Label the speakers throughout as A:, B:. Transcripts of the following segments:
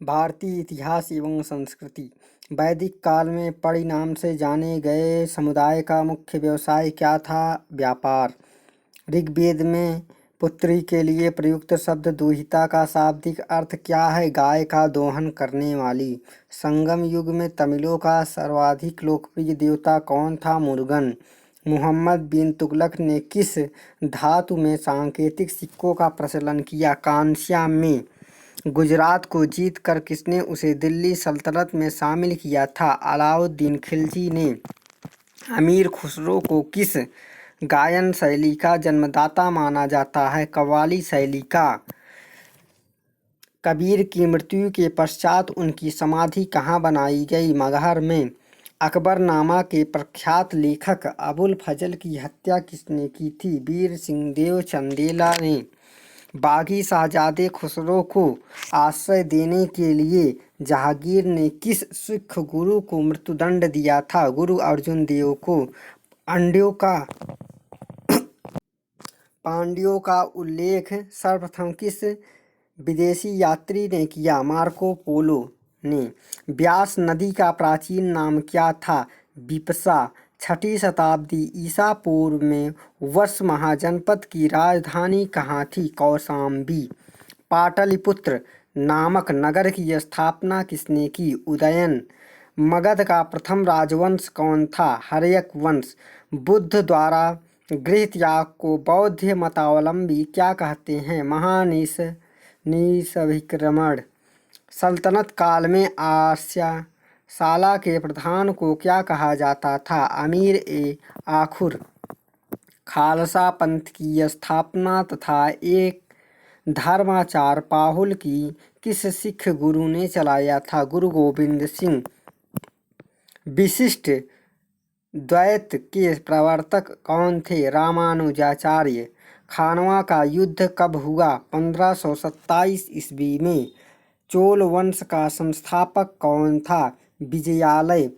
A: भारतीय इतिहास एवं संस्कृति। वैदिक काल में पणि नाम से जाने गए समुदाय का मुख्य व्यवसाय क्या था? व्यापार। ऋग्वेद में पुत्री के लिए प्रयुक्त शब्द दुहिता का शाब्दिक अर्थ क्या है? गाय का दोहन करने वाली। संगम युग में तमिलों का सर्वाधिक लोकप्रिय देवता कौन था? मुरुगन। मुहम्मद बिन तुगलक ने किस धातु में सांकेतिक सिक्कों का प्रचलन किया? कांस्य में। गुजरात को जीतकर किसने उसे दिल्ली सल्तनत में शामिल किया था? अलाउद्दीन खिलजी ने। अमीर खुसरो को किस गायन शैली का जन्मदाता माना जाता है? कव्वाली शैली का। कबीर की मृत्यु के पश्चात उनकी समाधि कहाँ बनाई गई? मगहर में। अकबरनामा के प्रख्यात लेखक अबुल फजल की हत्या किसने की थी? वीर सिंह देव चंदेला ने। बागी शाहजादे खुसरो को आश्रय देने के लिए जहांगीर ने किस सिख गुरु को मृत्युदंड दिया था? गुरु अर्जुन देव को। पांड्यों का उल्लेख सर्वप्रथम किस विदेशी यात्री ने किया? मार्को पोलो ने। ब्यास नदी का प्राचीन नाम क्या था? बिपसा। 6ठी शताब्दी ईसा पूर्व में वश महाजनपद की राजधानी कहाँ थी? कौशाम्बी। पाटलिपुत्र नामक नगर की स्थापना किसने की? उदयन। मगध का प्रथम राजवंश कौन था? हर्यक वंश। बुद्ध द्वारा गृहीत याग को बौद्ध मतावलंबी क्या कहते हैं? महानिशभिक्रमण। सल्तनत काल में आस्याशाला के प्रधान को क्या कहा जाता था? अमीर-ए-आखुर। खालसा पंथ की स्थापना तथा एक धर्माचार पाहुल की किस सिख गुरु ने चलाया था? गुरु गोबिंद सिंह। विशिष्ट द्वैत के प्रवर्तक कौन थे? रामानुजाचार्य। खानवा का युद्ध कब हुआ? 1527 ईस्वी में। चोल वंश का संस्थापक कौन था? विजयालय।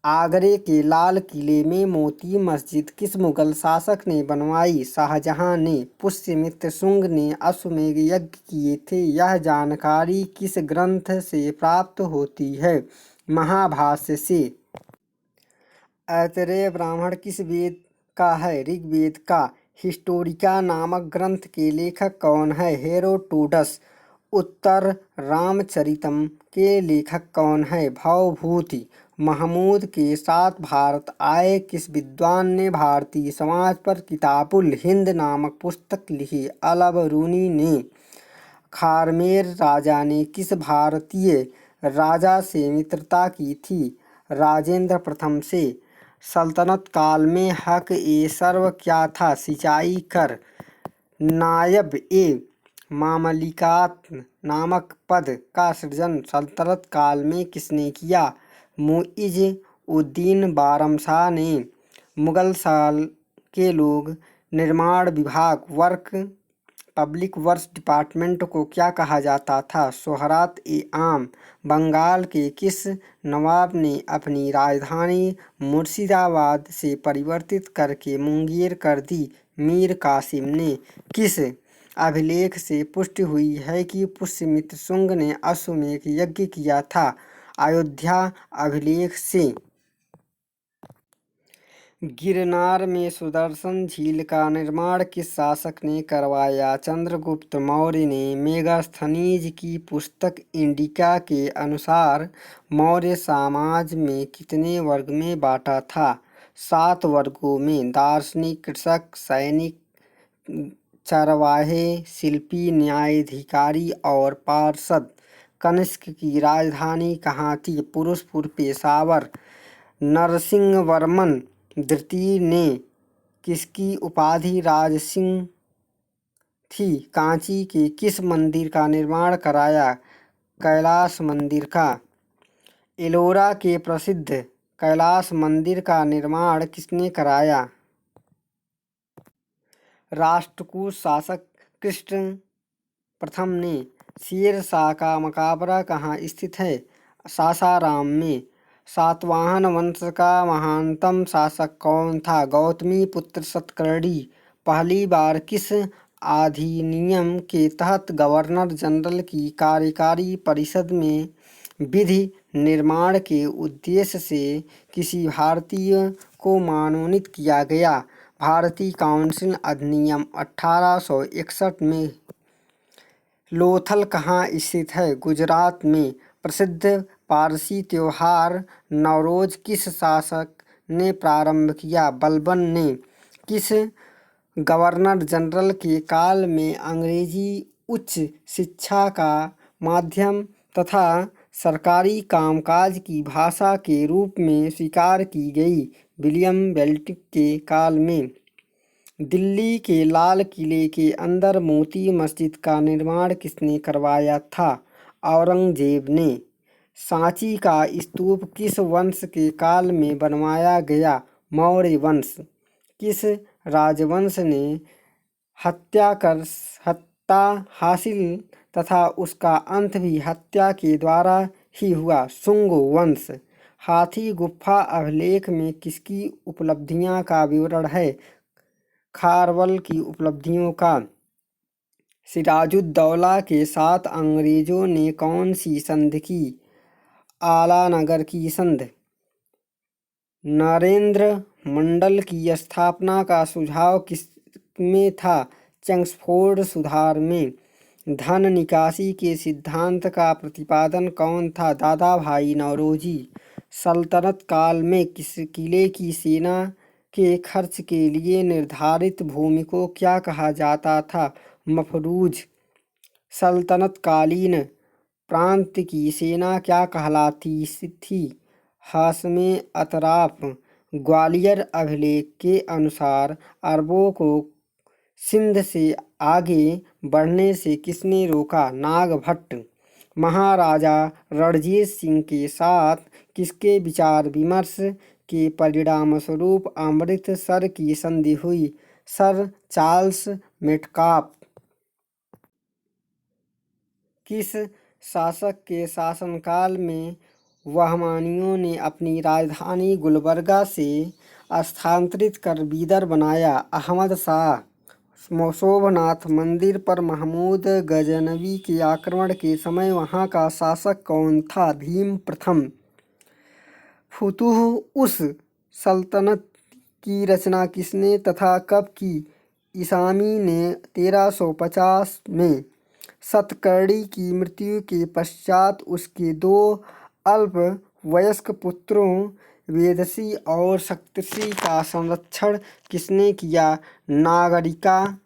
A: आगरे के लाल किले में मोती मस्जिद किस मुगल शासक ने बनवाई? शाहजहां ने। पुष्यमित्र शुंग ने अश्वमेध यज्ञ किए थे, यह जानकारी किस ग्रंथ से प्राप्त होती है? महाभाष्य से। ऐतरेय ब्राह्मण किस वेद का है? ऋग्वेद का। हिस्टोरिका नामक ग्रंथ के लेखक कौन है? हेरोडोटस। उत्तर रामचरितम के लेखक कौन है? भवभूति। महमूद के साथ भारत आए किस विद्वान ने भारतीय समाज पर किताबुल हिंद नामक पुस्तक लिखी? अल-बरूनी ने। खारमेर राजा ने किस भारतीय राजा से मित्रता की थी? राजेंद्र प्रथम से। सल्तनत काल में हक-ए-सर्व क्या था? सिंचाई कर। नायब-ए-मामलिकात नामक पद का सृजन सल्तनत काल में किसने किया? मुइज़-उद-दीन बारामशाह ने। मुगल साल के लोक निर्माण विभाग पब्लिक वर्क्स डिपार्टमेंट को क्या कहा जाता था? सोहरात-ए-आम। बंगाल के किस नवाब ने अपनी राजधानी मुर्शिदाबाद से परिवर्तित करके मुंगेर कर दी? मीर कासिम ने। किस अभिलेख से पुष्टि हुई है कि पुष्यमित्र शुंग ने अश्वमेध यज्ञ किया था? अयोध्या अभिलेख से। गिरनार में सुदर्शन झील का निर्माण किस शासक ने करवाया? चंद्रगुप्त मौर्य ने। मेगास्थनीज की पुस्तक इंडिका के अनुसार मौर्य समाज में कितने वर्ग में बांटा था? 7 वर्गों में। दार्शनिक, कृषक, सैनिक, चरवाहे, शिल्पी, न्यायाधिकारी और पार्षद। कनिष्क की राजधानी कहाँ थी? पुरुषपुर। पेशावर। नरसिंहवर्मन द्वितीय ने किसकी उपाधि राजसिंह थी? कांची के किस मंदिर का निर्माण कराया? कैलाश मंदिर का। एलोरा के प्रसिद्ध कैलाश मंदिर का निर्माण किसने कराया? राष्ट्रकूट शासक कृष्ण प्रथम ने। शेर शाह का मकबरा कहाँ स्थित है? सासाराम में। सातवाहन वंश का महानतम शासक कौन था? गौतमी पुत्र सतकर्णी। पहली बार किस अधिनियम के तहत गवर्नर जनरल की कार्यकारी परिषद में विधि निर्माण के उद्देश्य से किसी भारतीय को मनोनीत किया गया। भारतीय काउंसिल अधिनियम 1861 में लोथल कहाँ स्थित है? गुजरात में। प्रसिद्ध पारसी त्योहार नवरोज किस शासक ने प्रारंभ किया? बलबन ने। किस गवर्नर जनरल के काल में अंग्रेजी उच्च शिक्षा का माध्यम तथा सरकारी कामकाज की भाषा के रूप में स्वीकार की गई? विलियम बेल्ट के काल में। दिल्ली के लाल किले के अंदर मोती मस्जिद का निर्माण किसने करवाया था? औरंगजेब ने। सांची का स्तूप किस वंश के काल में बनवाया गया? मौर्य वंश। किस राजवंश ने हत्या हासिल तथा उसका अंत भी हत्या के द्वारा ही हुआ? शुंग वंश। हाथी गुफा अभिलेख में किसकी उपलब्धियां का विवरण है? खारवल की उपलब्धियों का। सिराजुद्दौला के साथ अंग्रेजों ने कौन सी संधि की? आलानगर की संधि। नरेंद्र मंडल की स्थापना का सुझाव किसमें था? चेम्सफोर्ड सुधार में। धन निकासी के सिद्धांत का प्रतिपादन कौन था? दादा भाई नौरोजी। सल्तनत काल में किस किले की सेना के खर्च के लिए निर्धारित भूमि को क्या कहा जाता था? मफरूज। सल्तनतकालीन प्रांत की सेना क्या कहलाती थी? हाशमे अतराफ। ग्वालियर अभिलेख के अनुसार अरबों को सिंध से आगे बढ़ने से किसने रोका? नागभट्ट। महाराजा रणजीत सिंह के साथ किसके विचार विमर्श के परिणामस्वरूप अमृतसर की संधि हुई? Sir Charles Metcalfe. किस शासक के शासनकाल में बहमानियों ने अपनी राजधानी गुलबर्गा से स्थानांतरित कर बीदर बनाया? अहमद शाह। सोमनाथ मंदिर पर महमूद गजनवी के आक्रमण के समय वहां का शासक कौन था? भीम प्रथम। फुतुह उस सल्तनत की रचना किसने तथा कब की? ईसामी ने 1350 में। सतकर्णी की मृत्यु के पश्चात उसके दो अल्प वयस्क पुत्रों वेदसी और शक्तसी का संरक्षण किसने किया? नागरिका।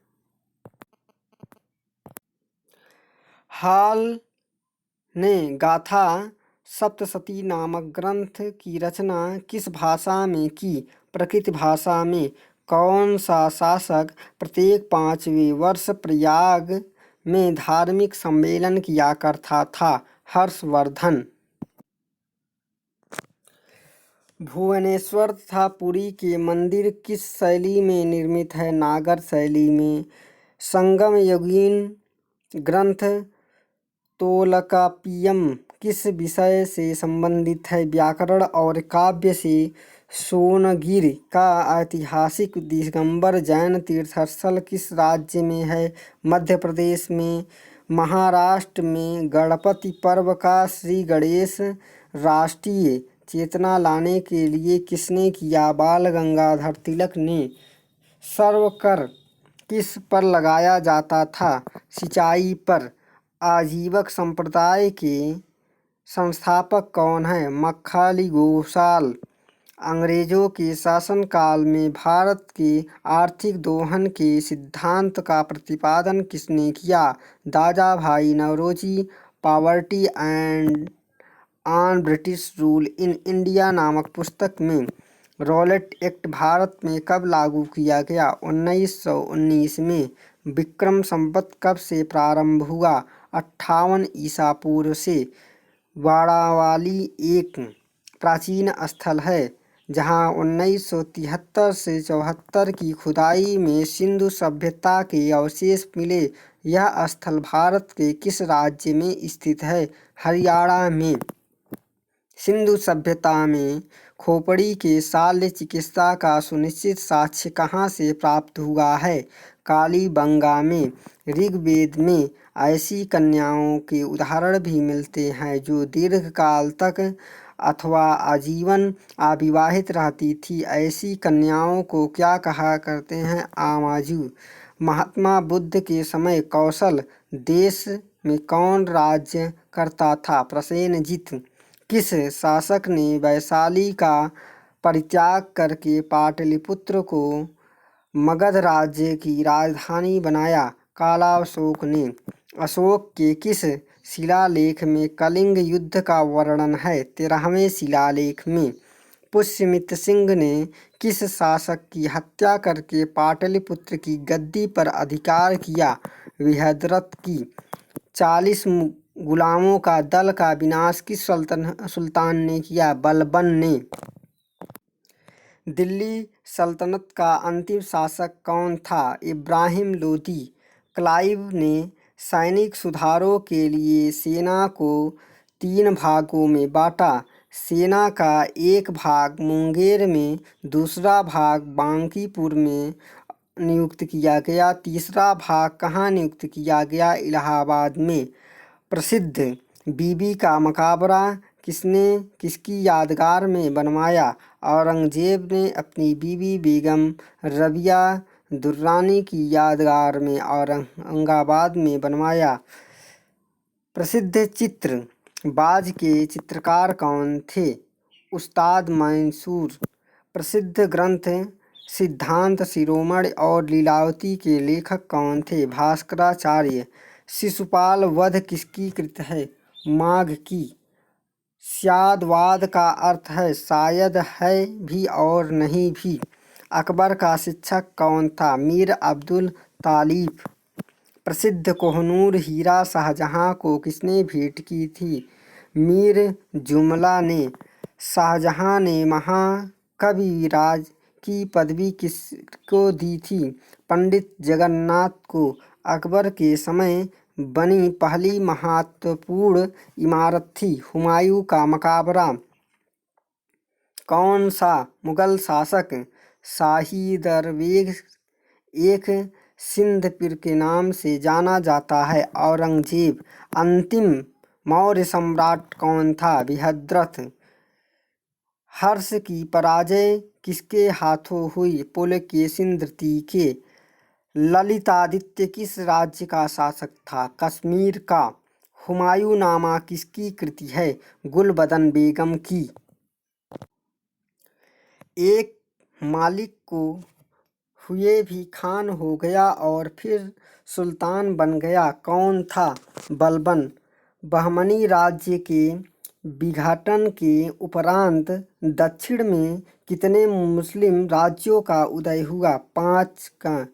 A: हाल ने गाथा सप्तशती नामक ग्रंथ की रचना किस भाषा में की? प्राकृत भाषा में। कौन सा शासक प्रत्येक 5वें वर्ष प्रयाग में धार्मिक सम्मेलन किया करता था? हर्षवर्धन। भुवनेश्वर तथा पुरी के मंदिर किस शैली में निर्मित है? नागर शैली में। संगम युगीन ग्रंथ तोलकाप्पियम किस विषय से संबंधित है? व्याकरण और काव्य से। सोनगिर का ऐतिहासिक दिगंबर जैन तीर्थस्थल किस राज्य में है? मध्य प्रदेश में। महाराष्ट्र में गणपति पर्व का श्री गणेश राष्ट्रीय चेतना लाने के लिए किसने किया? बाल गंगाधर तिलक ने। सर्वकर किस पर लगाया जाता था? सिंचाई पर। आजीवक संप्रदाय के संस्थापक कौन है? मक्खली गोसाल। अंग्रेजों के शासनकाल में भारत के आर्थिक दोहन के सिद्धांत का प्रतिपादन किसने किया? Dadabhai Naoroji. Poverty and un-British rule in India नामक पुस्तक में। रॉलेट एक्ट भारत में कब लागू किया गया? 1919 में। विक्रम संवत कब से प्रारंभ हुआ? 58 ईसा पूर्व से। वाड़ावाली एक प्राचीन स्थल है जहां 1973 से 74 की खुदाई में सिंधु सभ्यता के अवशेष मिले। यह स्थल भारत के किस राज्य में स्थित है? हरियाणा में। सिंधु सभ्यता में खोपड़ी के शल्य चिकित्सा का सुनिश्चित साक्ष्य कहाँ से प्राप्त हुआ है? कालीबंगा में। ऋग्वेद में ऐसी कन्याओं के उदाहरण भी मिलते हैं जो दीर्घकाल तक अथवा आजीवन अविवाहित रहती थी। ऐसी कन्याओं को क्या कहा करते हैं? आमाजू। महात्मा बुद्ध के समय कौशल देश में कौन राज्य करता था? प्रसेनजित। किस शासक ने वैशाली का परित्याग करके पाटलिपुत्र को मगध राज्य की राजधानी बनाया? कालाशोक ने। अशोक के किस शिलालेख में कलिंग युद्ध का वर्णन है? 13वें शिलालेख में। पुष्यमित्र सिंह ने किस शासक की हत्या करके पाटलिपुत्र की गद्दी पर अधिकार किया? बृहद्रथ की। 40 गुलामों का दल का विनाश किस सुल्तान ने किया? बलबन ने। दिल्ली सल्तनत का अंतिम शासक कौन था? इब्राहिम लोदी। क्लाइव ने सैनिक सुधारों के लिए सेना को 3 भागों में बांटा। सेना का एक भाग मुंगेर में, दूसरा भाग बांकीपुर में नियुक्त किया गया, तीसरा भाग कहाँ नियुक्त किया गया? इलाहाबाद में। प्रसिद्ध बीबी का मकबरा किसकी यादगार में बनवाया? औरंगजेब ने अपनी बीबी बेगम रबिया दुर्रानी की यादगार में औरंगाबाद में बनवाया। प्रसिद्ध चित्र बाज के चित्रकार कौन थे? उस्ताद मंसूर। प्रसिद्ध ग्रंथ सिद्धांत शिरोमणि और लीलावती के लेखक कौन थे? भास्कराचार्य। शिशुपाल वध किसकी कृत है? माघ की। स्यादवाद का अर्थ है शायद, है भी और नहीं भी। अकबर का शिक्षक कौन था? मीर अब्दुल तालिब। प्रसिद्ध कोहनूर हीरा शाहजहां को किसने भेंट की थी? मीर जुमला ने। शाहजहां ने महाकविराज की पदवी किसको दी थी? पंडित जगन्नाथ को। अकबर के समय बनी पहली महत्वपूर्ण इमारत थी। हुमायूं का मकबरा कौन सा मुगल शासक शाही दरवेश एक सिंध पीर के नाम से जाना जाता है? औरंगजेब। अंतिम मौर्य सम्राट कौन था? बृहद्रथ। हर्ष की पराजय किसके हाथों हुई? पुलकेशिन द्वितीय। ललितादित्य किस राज्य का शासक था? कश्मीर का। हुमायूंनामा किसकी कृति है? गुलबदन बेगम की। एक मालिक को हुए भी खान हो गया और फिर सुल्तान बन गया, कौन था? बलबन। बहमनी राज्य के विघटन के उपरांत दक्षिण में कितने मुस्लिम राज्यों का उदय हुआ? 5 का।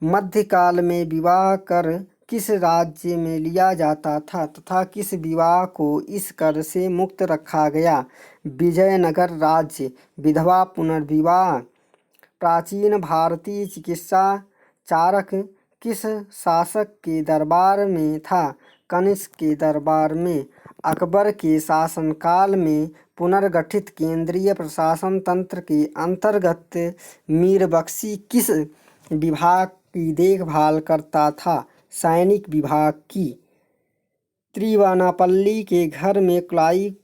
A: मध्यकाल में विवाह कर किस राज्य में लिया जाता था तथा किस विवाह को इस कर से मुक्त रखा गया? विजयनगर राज्य। विधवा पुनर्विवाह। प्राचीन भारतीय चिकित्सा चारक किस शासक के दरबार में था? कनिष्क के दरबार में। अकबर के शासनकाल में पुनर्गठित केंद्रीय प्रशासन तंत्र के अंतर्गत मीर बख्शी किस विभाग की देखभाल करता था? सैनिक विभाग की। त्रिवनापल्ली के घर में क्लाइव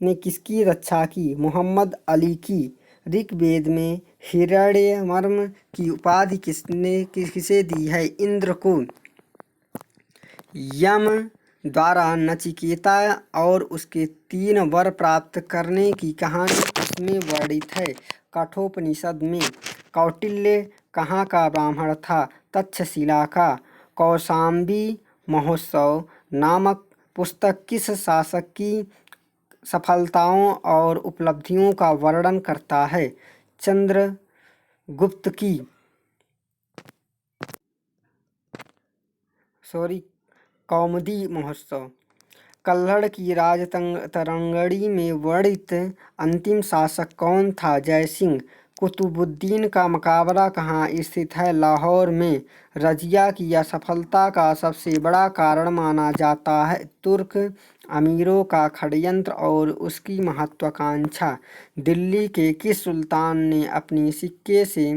A: ने किसकी रक्षा की? मोहम्मद अली की। ऋग्वेद में हिरण्यवर्म की उपाधि किसे दी है? इंद्र को। यम द्वारा नचिकेता और उसके 3 वर प्राप्त करने की कहानी किसमें वर्णित है? कठोपनिषद में। कौटिल्य कहाँ का ब्राह्मण था? तक्षशिला का। कौशाम्बी महोत्सव नामक पुस्तक किस शासक की सफलताओं और उपलब्धियों का वर्णन करता है? चंद्रगुप्त की। कौमुदी महोत्सव। कल्हड़ की राजतरंगणी में वर्णित अंतिम शासक कौन था? जयसिंह। कुतुबुद्दीन का मकबरा कहाँ स्थित है? लाहौर में। रजिया की असफलता का सबसे बड़ा कारण माना जाता है तुर्क अमीरों का षड्यंत्र और उसकी महत्वाकांक्षा। दिल्ली के किस सुल्तान ने अपनी सिक्के से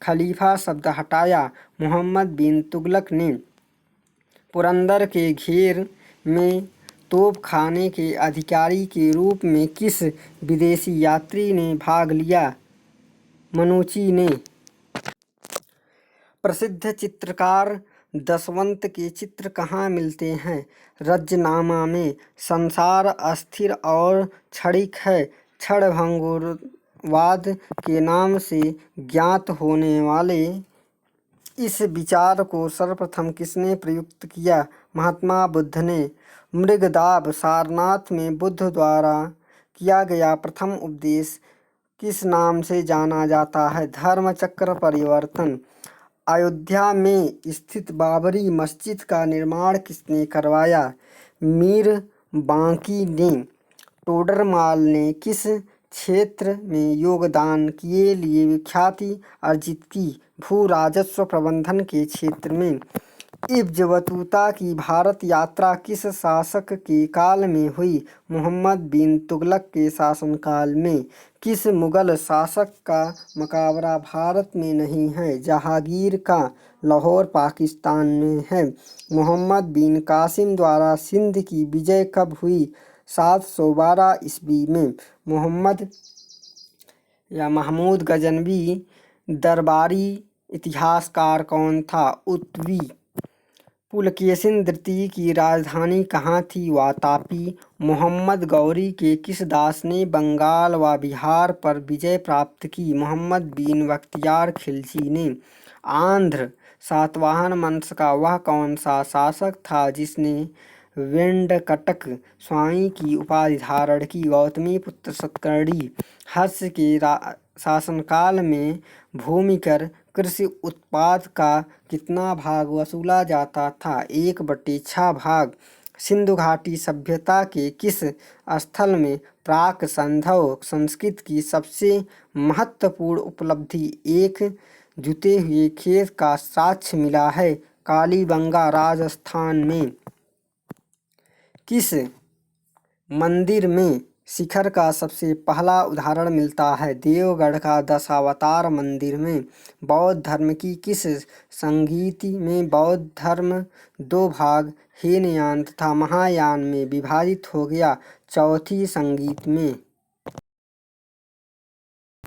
A: खलीफा शब्द हटाया। मोहम्मद बिन तुगलक ने पुरंदर के घेर में तोपखाने के अधिकारी के रूप में किस विदेशी यात्री ने भाग लिया? मनुची ने। प्रसिद्ध चित्रकार दशवंत के चित्र कहाँ मिलते हैं? रज्जनामा में। संसार अस्थिर और क्षणिक है। क्षणभंगुरवाद के नाम से ज्ञात होने वाले इस विचार को सर्वप्रथम किसने प्रयुक्त किया? महात्मा बुद्ध ने। मृगदाब सारनाथ में बुद्ध द्वारा किया गया प्रथम उपदेश किस नाम से जाना जाता है? धर्मचक्र परिवर्तन। अयोध्या में स्थित बाबरी मस्जिद का निर्माण किसने करवाया? मीर बांकी ने। टोडरमाल ने किस क्षेत्र में योगदान के लिए ख्याति अर्जित की? भू राजस्व प्रबंधन के क्षेत्र में। इब्न बतूता की भारत यात्रा किस शासक के काल में हुई? मोहम्मद बिन तुगलक के शासनकाल में। किस मुगल शासक का मकबरा भारत में नहीं है? जहांगीर का। लाहौर पाकिस्तान में है। मोहम्मद बिन कासिम द्वारा सिंध की विजय कब हुई? 712 ईस्वी में। महमूद गजनवी दरबारी इतिहासकार कौन था? उत्वी। पुलकेशिन द्वितीय की राजधानी कहाँ थी? वातापी। मोहम्मद गौरी के किस दास ने बंगाल व बिहार पर विजय प्राप्त की? मोहम्मद बिन बख्तियार खिलजी ने। आंध्र सातवाहन वंश का वह कौन सा शासक था जिसने वेंकटक स्वामी की उपाधि धारण की? गौतमीपुत्र सतकर्णी। हर्ष के शासनकाल में भूमिकर कृषि उत्पाद का कितना भाग वसूला जाता था? 1/6 भाग। सिंधु घाटी सभ्यता के किस स्थल में प्राक सिंधु संस्कृति की सबसे महत्वपूर्ण उपलब्धि एक जुते हुए खेत का साक्ष्य मिला है? कालीबंगा राजस्थान में। किस मंदिर में शिखर का सबसे पहला उदाहरण मिलता है? देवगढ़ का दशावतार मंदिर में। बौद्ध धर्म की किस संगीति में बौद्ध धर्म 2 भाग हीनयान तथा महायान में विभाजित हो गया? चौथी संगीत में।